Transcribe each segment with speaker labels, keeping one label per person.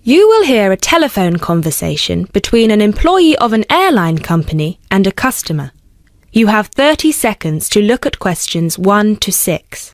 Speaker 1: You will hear a telephone conversation between an employee of an airline company and a customer. You have 30 seconds to look at questions 1 to 6.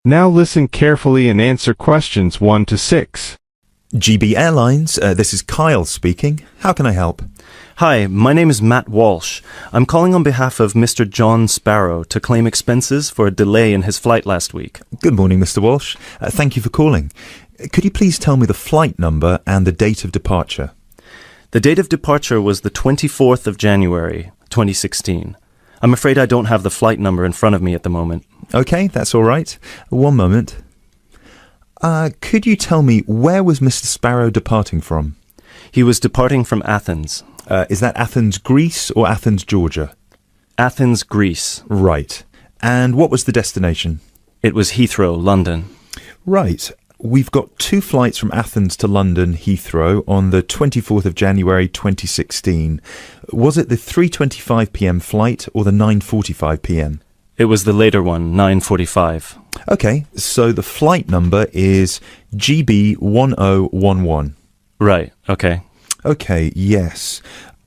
Speaker 2: Now listen carefully and answer questions 1 to 6.
Speaker 3: GB Airlines, this is Kyle speaking. How can I help?
Speaker 4: Hi, my name is Matt Walsh. I'm calling on behalf of Mr. John Sparrow to claim expenses for a delay in his flight last week.
Speaker 3: Good morning, Mr. Walsh. Thank you for calling. Could you please tell me the flight number and the date of departure?
Speaker 4: The date of departure was the 24th of January, 2016. I'm afraid I don't have the flight number in front of me at the moment.
Speaker 3: Okay, that's all right. One moment. Could you tell me where was Mr. Sparrow departing from?
Speaker 4: He was departing from Athens.
Speaker 3: Is that Athens, Greece or Athens, Georgia?
Speaker 4: Athens, Greece.
Speaker 3: Right. And what was the destination?
Speaker 4: It was Heathrow, London.
Speaker 3: Right. We've got 2 flights from Athens to London, Heathrow, on the 24th of January 2016. Was it the 3:25 p.m. flight or the 9:45 p.m.?
Speaker 4: It was the later one, 9:45.
Speaker 3: Okay, so the flight number is GB1011.
Speaker 4: Right, okay.
Speaker 3: Okay, yes.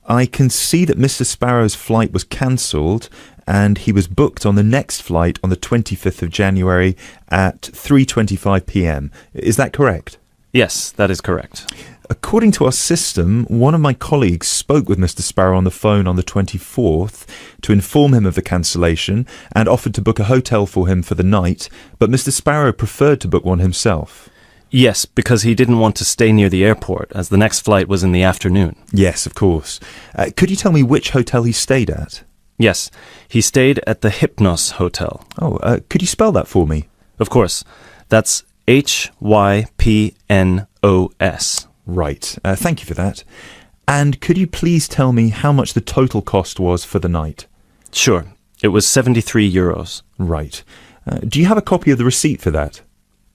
Speaker 3: I can see that Mr. Sparrow's flight was cancelled and he was booked on the next flight on the 25th of January at 3:25 p.m. Is that correct?
Speaker 4: Yes, that is correct.
Speaker 3: According to our system, one of my colleagues spoke with Mr. Sparrow on the phone on the 24th to inform him of the cancellation and offered to book a hotel for him for the night, but Mr. Sparrow preferred to book one himself.
Speaker 4: Yes, because he didn't want to stay near the airport, as the next flight was in the afternoon.
Speaker 3: Yes, of course. Could you tell me which hotel he stayed at?
Speaker 4: Yes, he stayed at the Hypnos Hotel.
Speaker 3: Oh, could you spell that for me?
Speaker 4: Of course. That's Hypnos.
Speaker 3: Right. Thank you for that. And could you please tell me how much the total cost was for the night?
Speaker 4: Sure. It was €73.
Speaker 3: Right. Do you have a copy of the receipt for that?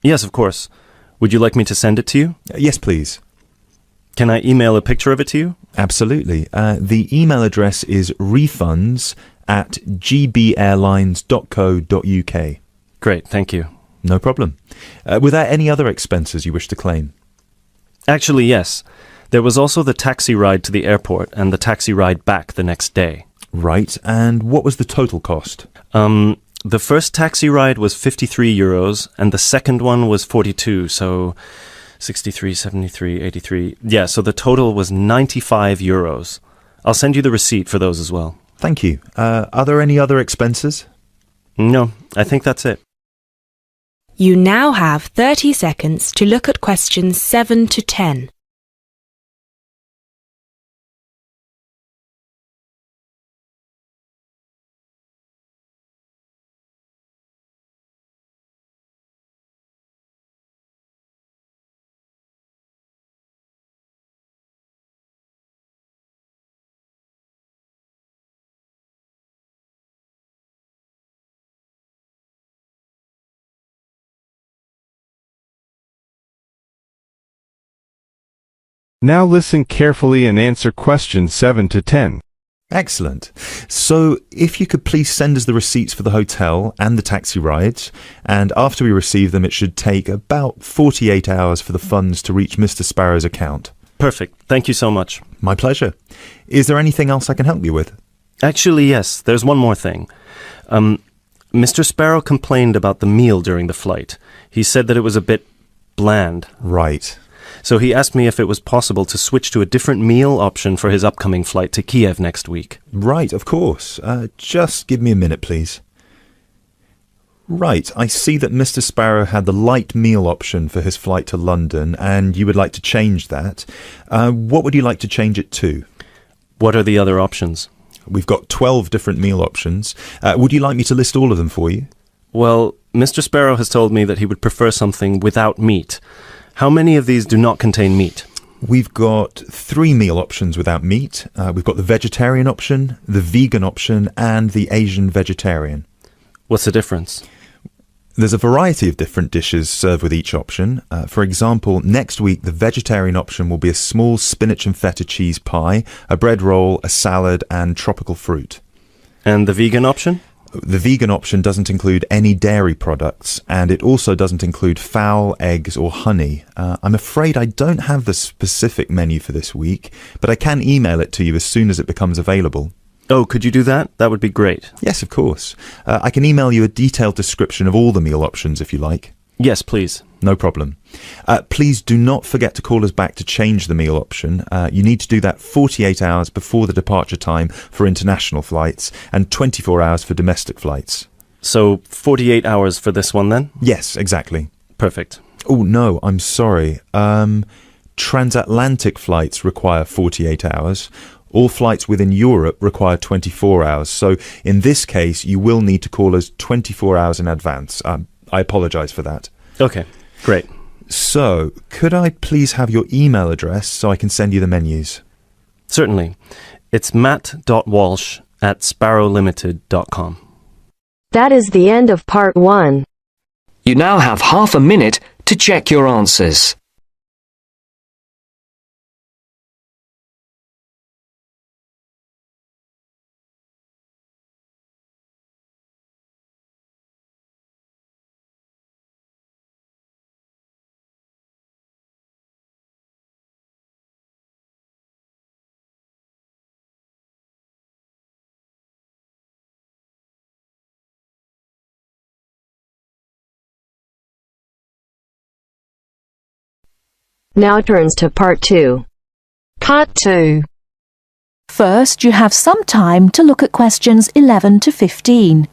Speaker 4: Yes, of course. Would you like me to send it to you?
Speaker 3: Yes, please.
Speaker 4: Can I email a picture of it to you?
Speaker 3: Absolutely. The email address is refunds@gbairlines.co.uk.
Speaker 4: Great, thank you.
Speaker 3: No problem. Were there any other expenses you wish to claim?
Speaker 4: Actually, yes. There was also the taxi ride to the airport and the taxi ride back the next day.
Speaker 3: Right. And what was the total cost?
Speaker 4: The first taxi ride was €53 and the second one was 42, so 63, 73, 83. Yeah, so the total was €95. I'll send you the receipt for those as well.
Speaker 3: Thank you. Are there any other expenses?
Speaker 4: No, I think that's it.
Speaker 1: You now have 30 seconds to look at questions 7 to 10.
Speaker 2: Now listen carefully and answer questions 7 to 10.
Speaker 3: Excellent. So if you could please send us the receipts for the hotel and the taxi rides, and after we receive them, it should take about 48 hours for the funds to reach Mr. Sparrow's account.
Speaker 4: Perfect. Thank you so much.
Speaker 3: My pleasure. Is there anything else I can help you with?
Speaker 4: Actually, yes. There's one more thing. Mr. Sparrow complained about the meal during the flight. He said that it was a bit bland.
Speaker 3: Right.
Speaker 4: So he asked me if it was possible to switch to a different meal option for his upcoming flight to Kiev next week.
Speaker 3: Right, of course. Just give me a minute, please. Right, I see that Mr. Sparrow had the light meal option for his flight to London, and you would like to change that. What would you like to change it to?
Speaker 4: What are the other options?
Speaker 3: We've got 12 different meal options. Would you like me to list all of them for you?
Speaker 4: Well, Mr. Sparrow has told me that he would prefer something without meat. How many of these do not contain meat?
Speaker 3: We've got 3 meal options without meat. We've got the vegetarian option, the vegan option, and the Asian vegetarian.
Speaker 4: What's the difference?
Speaker 3: There's a variety of different dishes served with each option. For example, next week the vegetarian option will be a small spinach and feta cheese pie, a bread roll, a salad, and tropical fruit.
Speaker 4: And the vegan option?
Speaker 3: The vegan option doesn't include any dairy products, and it also doesn't include fowl, eggs, or honey. I'm afraid I don't have the specific menu for this week, but I can email it to you as soon as it becomes available.
Speaker 4: Oh, could you do that? That would be great.
Speaker 3: Yes, of course. I can email you a detailed description of all the meal options if you like.
Speaker 4: Yes, please.
Speaker 3: No problem. Please do not forget to call us back to change the meal option. You need to do that 48 hours before the departure time for international flights and 24 hours for domestic flights.
Speaker 4: So 48 hours for this one then?
Speaker 3: Yes, exactly.
Speaker 4: Perfect.
Speaker 3: Oh, no, I'm sorry. Transatlantic flights require 48 hours. All flights within Europe require 24 hours. So in this case, you will need to call us 24 hours in advance. I apologise for that.
Speaker 4: Okay, great.
Speaker 3: So, could I please have your email address so I can send you the menus?
Speaker 4: Certainly. It's matt.walsh@sparrowlimited.com.
Speaker 5: That is the end of part 1.
Speaker 6: You now have half a minute to check your answers.
Speaker 5: Now turns to part 2.
Speaker 7: Part 2. First, you have some time to look at questions 11 to 15.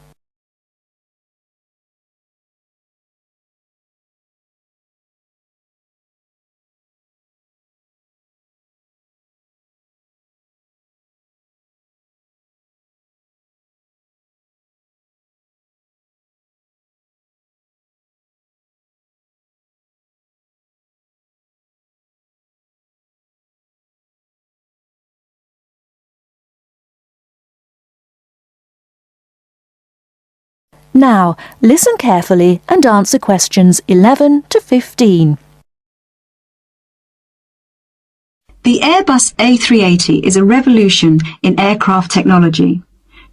Speaker 7: Now, listen carefully and answer questions 11 to 15.
Speaker 8: The Airbus A380 is a revolution in aircraft technology.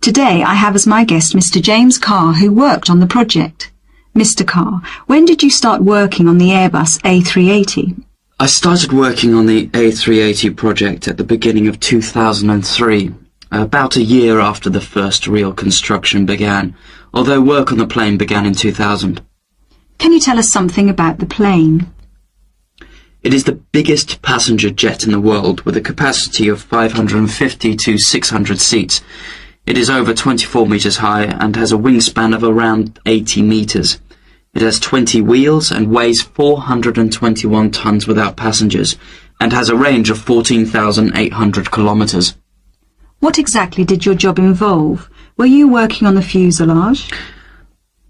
Speaker 8: Today I have as my guest Mr. James Carr, who worked on the project. Mr. Carr, when did you start working on the Airbus A380?
Speaker 9: I started working on the A380 project at the beginning of 2003, about a year after the first real construction began, although work on the plane began in 2000.
Speaker 8: Can you tell us something about the plane?
Speaker 9: It is the biggest passenger jet in the world, with a capacity of 550 to 600 seats. It is over 24 meters high and has a wingspan of around 80 meters. It has 20 wheels and weighs 421 tons without passengers, and has a range of 14,800 kilometers.
Speaker 8: What exactly did your job involve? Were you working on the fuselage?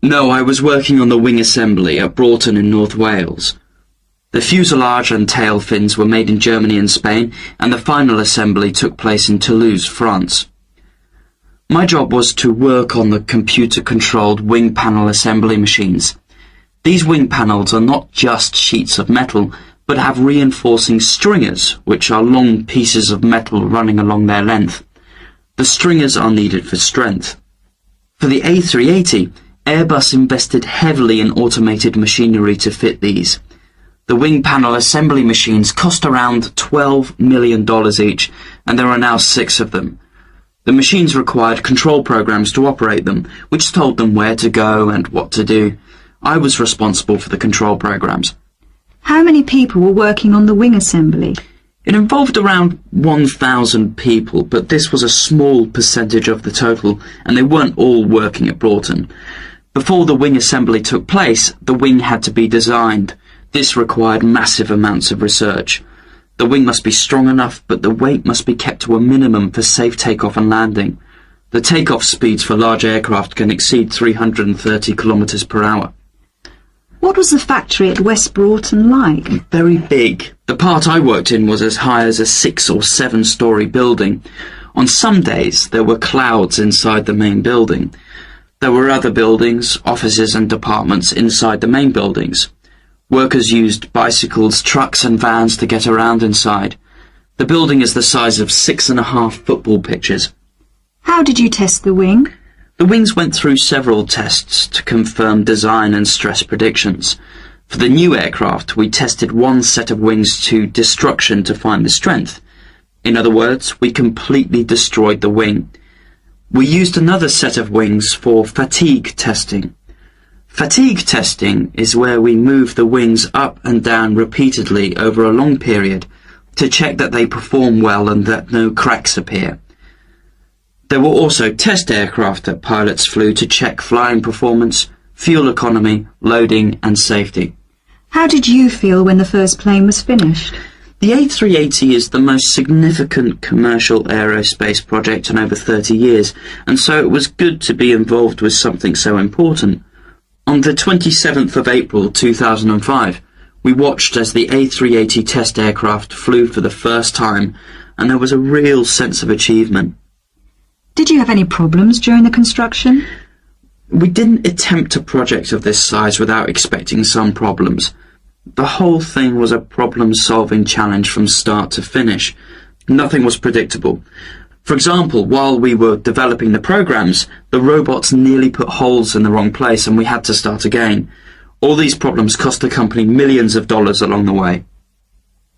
Speaker 9: No, I was working on the wing assembly at Broughton in North Wales. The fuselage and tail fins were made in Germany and Spain, and the final assembly took place in Toulouse, France. My job was to work on the computer-controlled wing panel assembly machines. These wing panels are not just sheets of metal, but have reinforcing stringers, which are long pieces of metal running along their length. The stringers are needed for strength. For the A380, Airbus invested heavily in automated machinery to fit these. The wing panel assembly machines cost around $12 million each, and there are now 6 of them. The machines required control programs to operate them, which told them where to go and what to do. I was responsible for the control programs.
Speaker 8: How many people were working on the wing assembly?
Speaker 9: It involved around 1,000 people, but this was a small percentage of the total, and they weren't all working at Broughton. Before the wing assembly took place, the wing had to be designed. This required massive amounts of research. The wing must be strong enough, but the weight must be kept to a minimum for safe takeoff and landing. The takeoff speeds for large aircraft can exceed 330 kilometers per hour.
Speaker 8: What was the factory at West Broughton like?
Speaker 9: Very big. The part I worked in was as high as a 6 or 7-story building. On some days, there were clouds inside the main building. There were other buildings, offices and departments inside the main buildings. Workers used bicycles, trucks and vans to get around inside. The building is the size of 6.5 football pitches.
Speaker 8: How did you test the wing?
Speaker 9: The wings went through several tests to confirm design and stress predictions. For the new aircraft, we tested one set of wings to destruction to find the strength. In other words, we completely destroyed the wing. We used another set of wings for fatigue testing. Fatigue testing is where we move the wings up and down repeatedly over a long period to check that they perform well and that no cracks appear. There were also test aircraft that pilots flew to check flying performance, fuel economy, loading and safety.
Speaker 8: How did you feel when the first plane was finished?
Speaker 9: The A380 is the most significant commercial aerospace project in over 30 years, and so it was good to be involved with something so important. On the 27th of April 2005, we watched as the A380 test aircraft flew for the first time, and there was a real sense of achievement.
Speaker 8: Did you have any problems during the construction?
Speaker 9: We didn't attempt a project of this size without expecting some problems. The whole thing was a problem-solving challenge from start to finish. Nothing was predictable. For example, while we were developing the programs, the robots nearly put holes in the wrong place and we had to start again. All these problems cost the company millions of dollars along the way.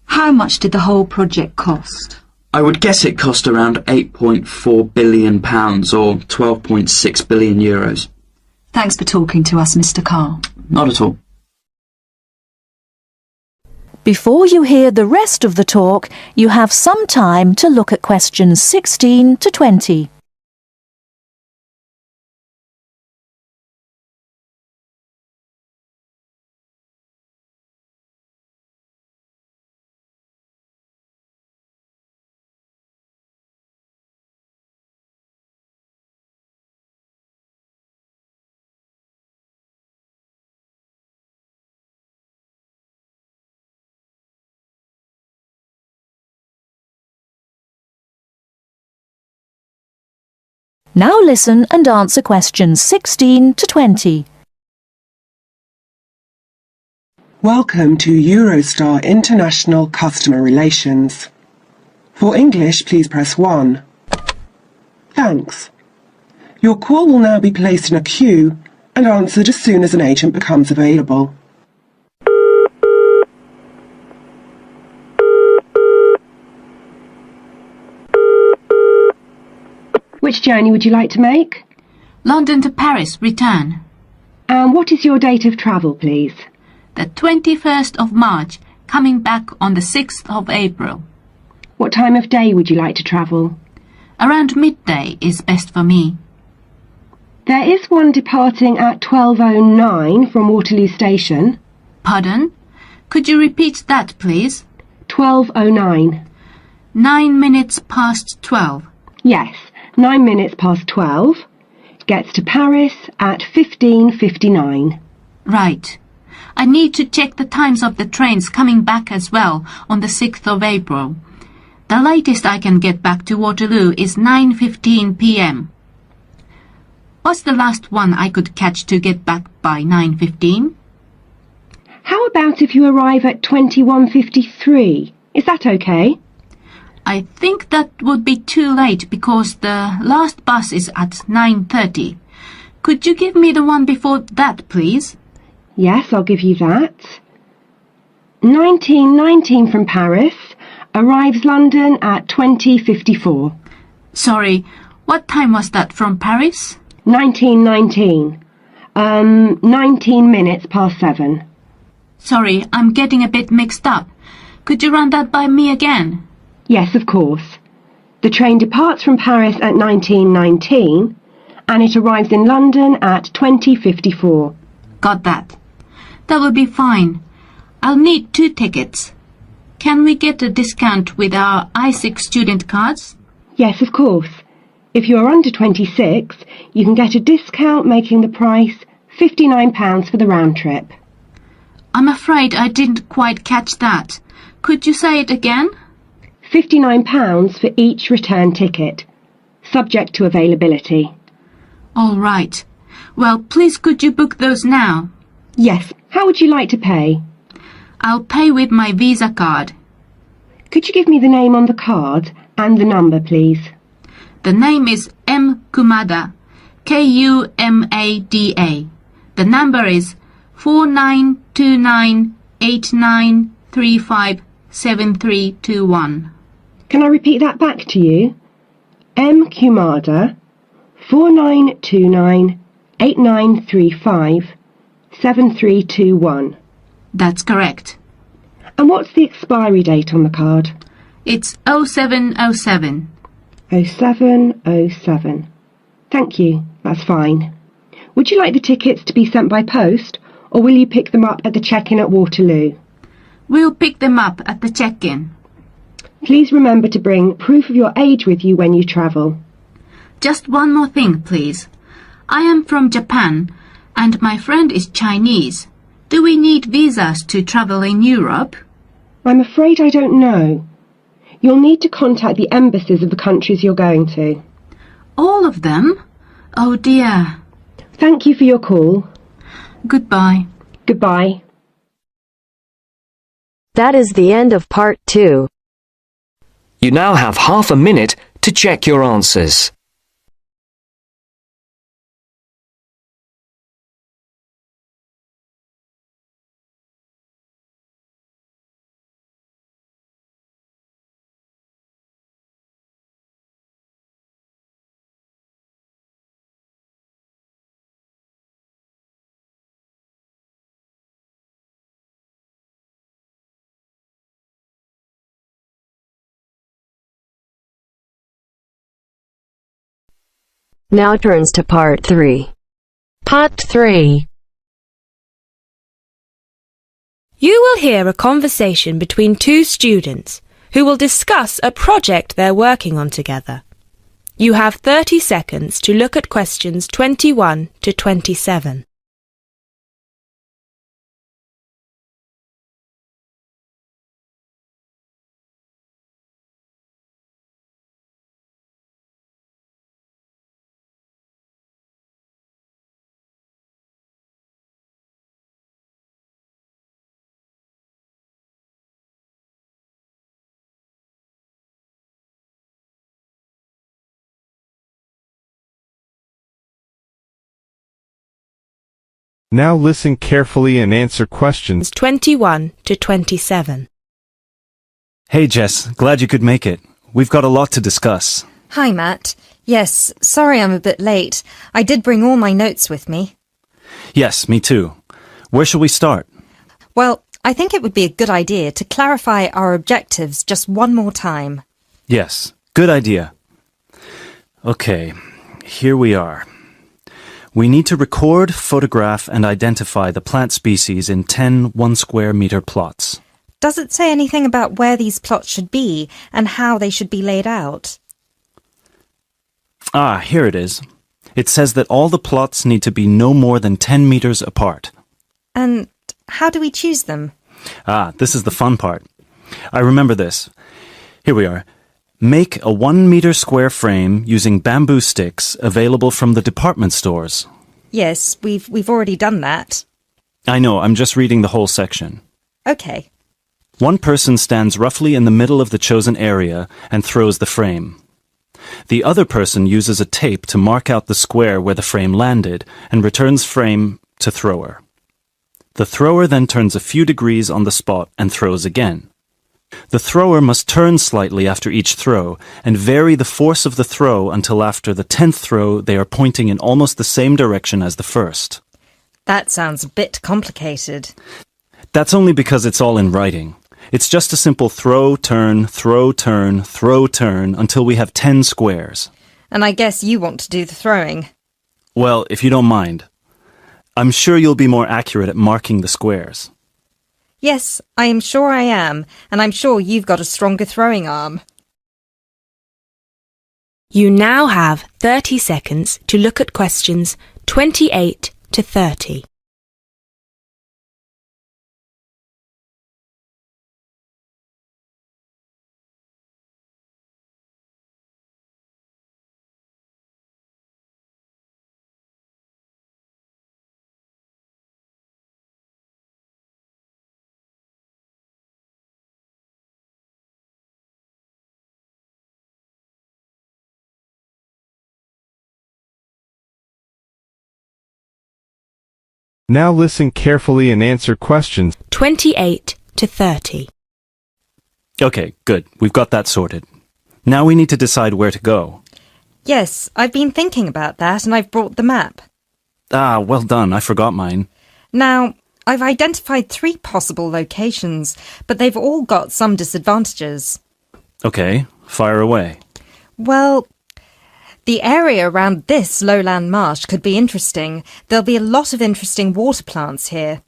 Speaker 8: How much did the whole project cost?
Speaker 9: I would guess it cost around £8.4 billion or 12.6 billion euros.
Speaker 8: Thanks for talking to us, Mr. Carr.
Speaker 9: Not at all.
Speaker 7: Before you hear the rest of the talk, you have some time to look at questions 16 to 20. Now listen and answer questions 16 to 20.
Speaker 10: Welcome to Eurostar International Customer Relations. For English, please press 1. Thanks. Your call will now be placed in a queue and answered as soon as an agent becomes available. Which journey would you like to make?
Speaker 11: London to Paris, return.
Speaker 10: And what is your date of travel, please?
Speaker 11: The 21st of March, coming back on the 6th of April.
Speaker 10: What time of day would you like to travel?
Speaker 11: Around midday is best for me.
Speaker 10: There is one departing at 12:09 from Waterloo Station.
Speaker 11: Pardon? Could you repeat that, please?
Speaker 10: 12:09.
Speaker 11: 9 minutes past 12.
Speaker 10: Yes, 9 minutes past 12. Gets to Paris at 15:59.
Speaker 11: Right. I need to check the times of the trains coming back as well on the 6th of April. The latest I can get back to Waterloo is 9:15 p.m. What's the last one I could catch to get back by 9:15?
Speaker 10: How about if you arrive at 21:53? Is that okay?
Speaker 11: I think that would be too late because the last bus is at 9:30. Could you give me the one before that, please?
Speaker 10: Yes, I'll give you that. 1919 from Paris, arrives London at 20:54.
Speaker 11: Sorry, what time was that from Paris?
Speaker 10: 1919. 19 minutes past 7.
Speaker 11: Sorry, I'm getting a bit mixed up. Could you run that by me again?
Speaker 10: Yes, of course. The train departs from Paris at 1919 and it arrives in London at 20:54.
Speaker 11: Got that. That will be fine. I'll need 2 tickets. Can we get a discount with our I6 student cards?
Speaker 10: Yes, of course. If you are under 26, you can get a discount making the price £59 for the round trip.
Speaker 11: I'm afraid I didn't quite catch that. Could you say it again?
Speaker 10: £59 for each return ticket, subject to availability.
Speaker 11: All right. Well, please could you book those now?
Speaker 10: Yes. How would you like to pay?
Speaker 11: I'll pay with my Visa card.
Speaker 10: Could you give me the name on the card and the number, please?
Speaker 11: The name is M. Kumada, Kumada. The number is 492989357321.
Speaker 10: Can I repeat that back to you? M. Kumada, 492989357321.
Speaker 11: That's correct.
Speaker 10: And what's the expiry date on the card?
Speaker 11: It's 0707.
Speaker 10: 0707. Thank you, that's fine. Would you like the tickets to be sent by post, or will you pick them up at the check-in at Waterloo?
Speaker 11: We'll pick them up at the check-in.
Speaker 10: Please remember to bring proof of your age with you when you travel.
Speaker 11: Just one more thing, please. I am from Japan, and my friend is Chinese. Do we need visas to travel in Europe?
Speaker 10: I'm afraid I don't know. You'll need to contact the embassies of the countries you're going to.
Speaker 11: All of them? Oh dear.
Speaker 10: Thank you for your call.
Speaker 11: Goodbye.
Speaker 10: Goodbye.
Speaker 5: That is the end of part 2.
Speaker 6: You now have half a minute to check your answers.
Speaker 5: Now turns to part 3.
Speaker 7: Part 3.
Speaker 1: You will hear a conversation between two students who will discuss a project they're working on together. You have 30 seconds to look at questions 21 to 27.
Speaker 2: Now listen carefully and answer questions
Speaker 1: 21 to 27.
Speaker 4: Hey Jess, glad you could make it. We've got a lot to discuss.
Speaker 12: Hi Matt. Yes, sorry I'm a bit late. I did bring all my notes with me.
Speaker 4: Yes, me too. Where shall we start?
Speaker 12: Well, I think it would be a good idea to clarify our objectives just one more time.
Speaker 4: Yes, good idea. Okay, here we are. We need to record, photograph, and identify the plant species in 10 1-square-meter plots.
Speaker 12: Does it say anything about where these plots should be and how they should be laid out?
Speaker 4: Ah, here it is. It says that all the plots need to be no more than 10 meters apart.
Speaker 12: And how do we choose them?
Speaker 4: Ah, this is the fun part. I remember this. Here we are. Make a 1-meter square frame using bamboo sticks available from the department stores.
Speaker 12: Yes, we've already done that.
Speaker 4: I know, I'm just reading the whole section.
Speaker 12: Okay.
Speaker 4: One person stands roughly in the middle of the chosen area and throws the frame. The other person uses a tape to mark out the square where the frame landed and returns frame to thrower. The thrower then turns a few degrees on the spot and throws again. The thrower must turn slightly after each throw and vary the force of the throw until after the 10th throw they are pointing in almost the same direction as the first.
Speaker 12: That sounds a bit complicated.
Speaker 4: That's only because it's all in writing. It's just a simple throw, turn, throw, turn, throw, turn until we have 10 squares.
Speaker 12: And I guess you want to do the throwing.
Speaker 4: Well, if you don't mind. I'm sure you'll be more accurate at marking the squares.
Speaker 12: Yes, I am sure I am, and I'm sure you've got a stronger throwing arm.
Speaker 1: You now have 30 seconds to look at questions 28 to 30.
Speaker 2: Now listen carefully and answer questions
Speaker 1: 28 to 30.
Speaker 4: Okay, good. We've got that sorted. Now we need to decide where to go.
Speaker 12: Yes, I've been thinking about that and I've brought the map.
Speaker 4: Ah, well done. I forgot mine.
Speaker 12: Now, I've identified 3 possible locations, but they've all got some disadvantages.
Speaker 4: Okay, fire away.
Speaker 12: Well, the area around this lowland marsh could be interesting. There'll be a lot of interesting water plants here.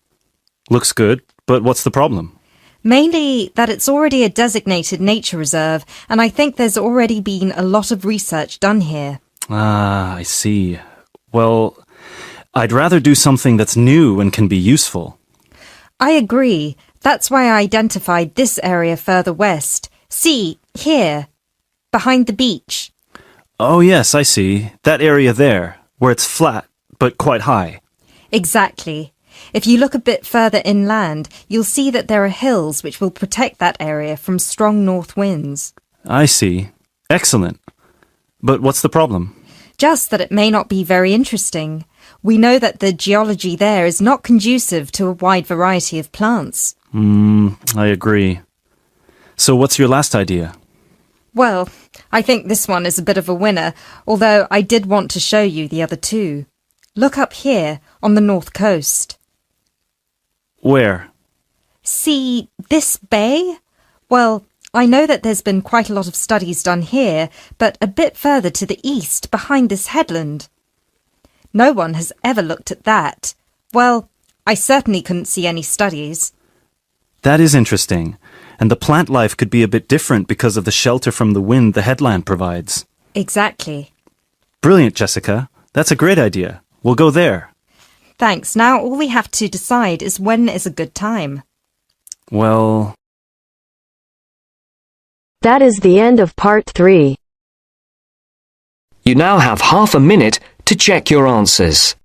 Speaker 4: Looks good, but what's the problem?
Speaker 12: Mainly that it's already a designated nature reserve, and I think there's already been a lot of research done here.
Speaker 4: Ah, I see. Well, I'd rather do something that's new and can be useful.
Speaker 12: I agree. That's why I identified this area further west. See, here, behind the beach.
Speaker 4: Oh yes, I see. That area there, where it's flat, but quite high.
Speaker 12: Exactly. If you look a bit further inland, you'll see that there are hills which will protect that area from strong north winds.
Speaker 4: I see. Excellent. But what's the problem?
Speaker 12: Just that it may not be very interesting. We know that the geology there is not conducive to a wide variety of plants.
Speaker 4: I agree. So what's your last idea?
Speaker 12: Well, I think this one is a bit of a winner, although I did want to show you the other 2. Look up here, on the north coast.
Speaker 4: Where?
Speaker 12: See this bay? Well, I know that there's been quite a lot of studies done here, but a bit further to the east, behind this headland. No one has ever looked at that. Well, I certainly couldn't see any studies.
Speaker 4: That is interesting. And the plant life could be a bit different because of the shelter from the wind the headland provides.
Speaker 12: Exactly.
Speaker 4: Brilliant, Jessica. That's a great idea. We'll go there.
Speaker 12: Thanks. Now all we have to decide is when is a good time.
Speaker 4: Well...
Speaker 5: That is the end of part 3.
Speaker 6: You now have half a minute to check your answers.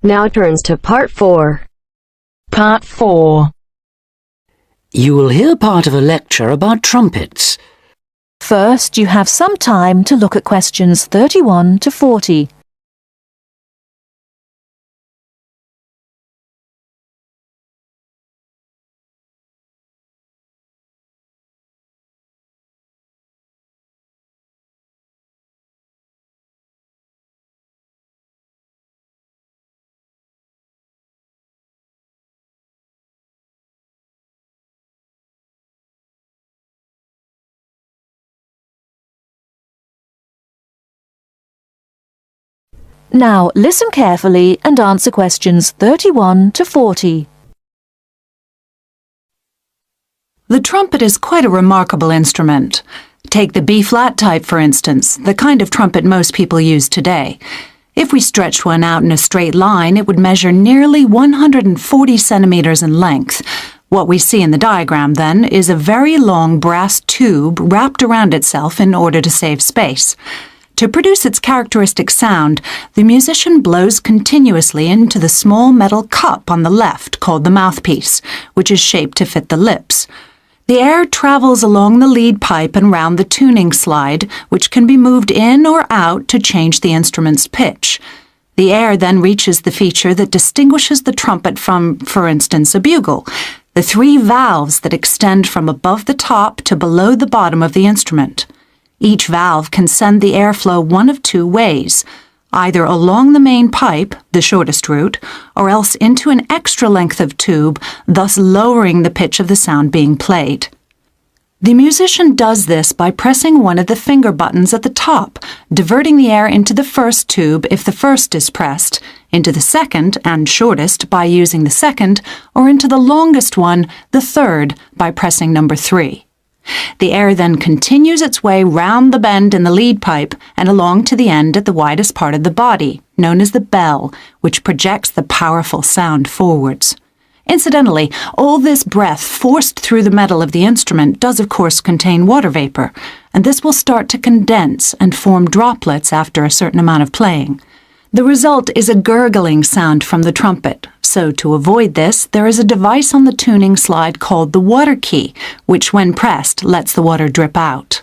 Speaker 5: Now turns to part 4.
Speaker 7: Part 4.
Speaker 13: You will hear part of a lecture about trumpets.
Speaker 7: First, you have some time to look at questions 31 to 40. Now listen carefully and answer questions 31 to 40.
Speaker 14: The trumpet is quite a remarkable instrument. Take the B-flat type, for instance, the kind of trumpet most people use today. If we stretched one out in a straight line, it would measure nearly 140 centimeters in length. What we see in the diagram, then, is a very long brass tube wrapped around itself in order to save space. To produce its characteristic sound, the musician blows continuously into the small metal cup on the left called the mouthpiece, which is shaped to fit the lips. The air travels along the lead pipe and round the tuning slide, which can be moved in or out to change the instrument's pitch. The air then reaches the feature that distinguishes the trumpet from, for instance, a bugle, the 3 valves that extend from above the top to below the bottom of the instrument. Each valve can send the airflow one of 2 ways, either along the main pipe, the shortest route, or else into an extra length of tube, thus lowering the pitch of the sound being played. The musician does this by pressing one of the finger buttons at the top, diverting the air into the first tube if the first is pressed, into the second and shortest by using the second, or into the longest one, the third, by pressing number 3. The air then continues its way round the bend in the lead pipe and along to the end at the widest part of the body, known as the bell, which projects the powerful sound forwards. Incidentally, all this breath forced through the metal of the instrument does of course contain water vapor, and this will start to condense and form droplets after a certain amount of playing. The result is a gurgling sound from the trumpet, so to avoid this, there is a device on the tuning slide called the water key, which when pressed lets the water drip out.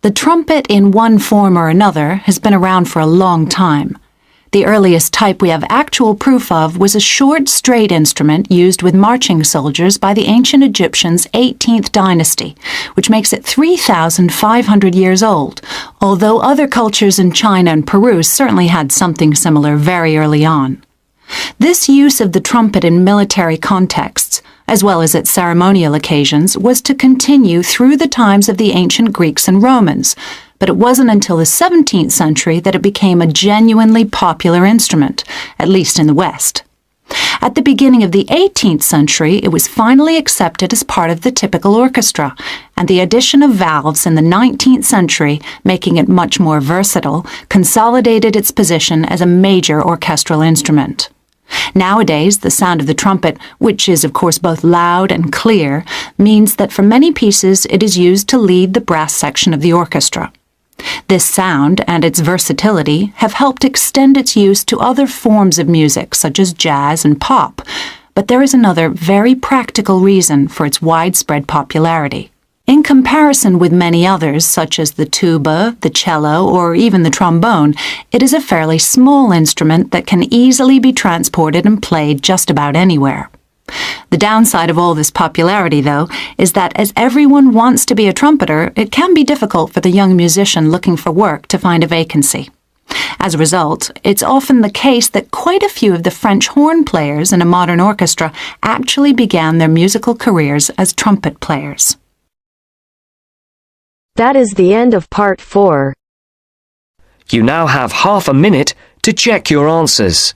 Speaker 14: The trumpet in one form or another has been around for a long time. The earliest type we have actual proof of was a short, straight instrument used with marching soldiers by the ancient Egyptians' 18th dynasty, which makes it 3,500 years old, although other cultures in China and Peru certainly had something similar very early on. This use of the trumpet in military contexts, as well as at ceremonial occasions, was to continue through the times of the ancient Greeks and Romans, but it wasn't until the 17th century that it became a genuinely popular instrument, at least in the West. At the beginning of the 18th century, it was finally accepted as part of the typical orchestra, and the addition of valves in the 19th century, making it much more versatile, consolidated its position as a major orchestral instrument. Nowadays, the sound of the trumpet, which is of course both loud and clear, means that for many pieces it is used to lead the brass section of the orchestra. This sound and its versatility have helped extend its use to other forms of music, such as jazz and pop, but there is another very practical reason for its widespread popularity. In comparison with many others, such as the tuba, the cello, or even the trombone, it is a fairly small instrument that can easily be transported and played just about anywhere. The downside of all this popularity, though, is that as everyone wants to be a trumpeter, it can be difficult for the young musician looking for work to find a vacancy. As a result, it's often the case that quite a few of the French horn players in a modern orchestra actually began their musical careers as trumpet players.
Speaker 5: That is the end of part 4.
Speaker 6: You now have half a minute to check your answers.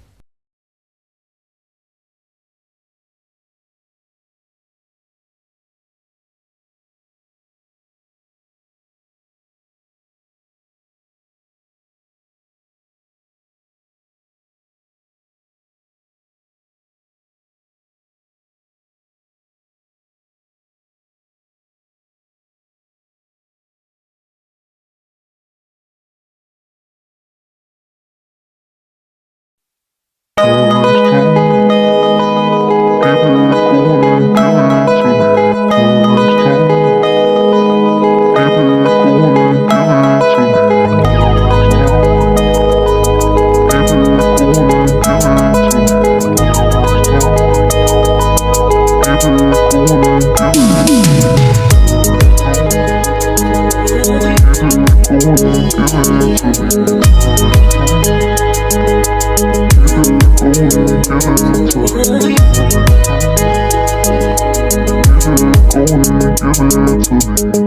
Speaker 15: Give it to me.